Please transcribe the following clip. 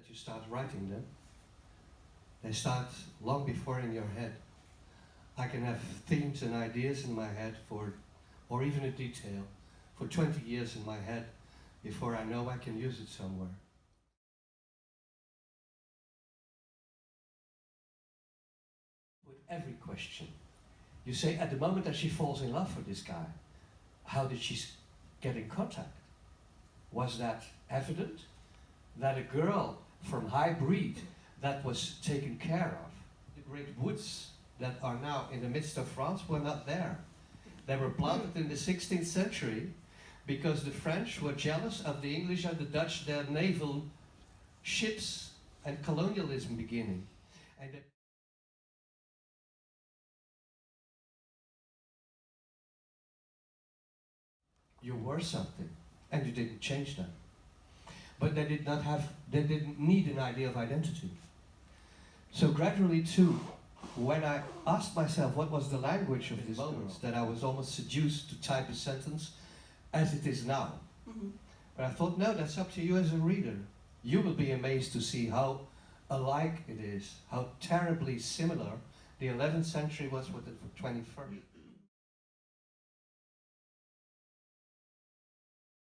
that you start writing them. They start long before in your head. I can have themes and ideas in my head or even a detail, for 20 years in my head before I know I can use it somewhere. With every question, you say at the moment that she falls in love with this guy, how did she get in contact? Was that evident? That a girl from high breed that was taken care of, the great woods that are now in the midst of France were not there. They were planted in the 16th century because the French were jealous of the English and the Dutch, their naval ships and colonialism beginning. And you were something, and you didn't change that. But they didn't need an idea of identity. So gradually too, when I asked myself what was the language of this moment, that I was almost seduced to type a sentence as it is now. Mm-hmm. But I thought, no, that's up to you as a reader. You will be amazed to see how alike it is, how terribly similar the 11th century was with the 21st.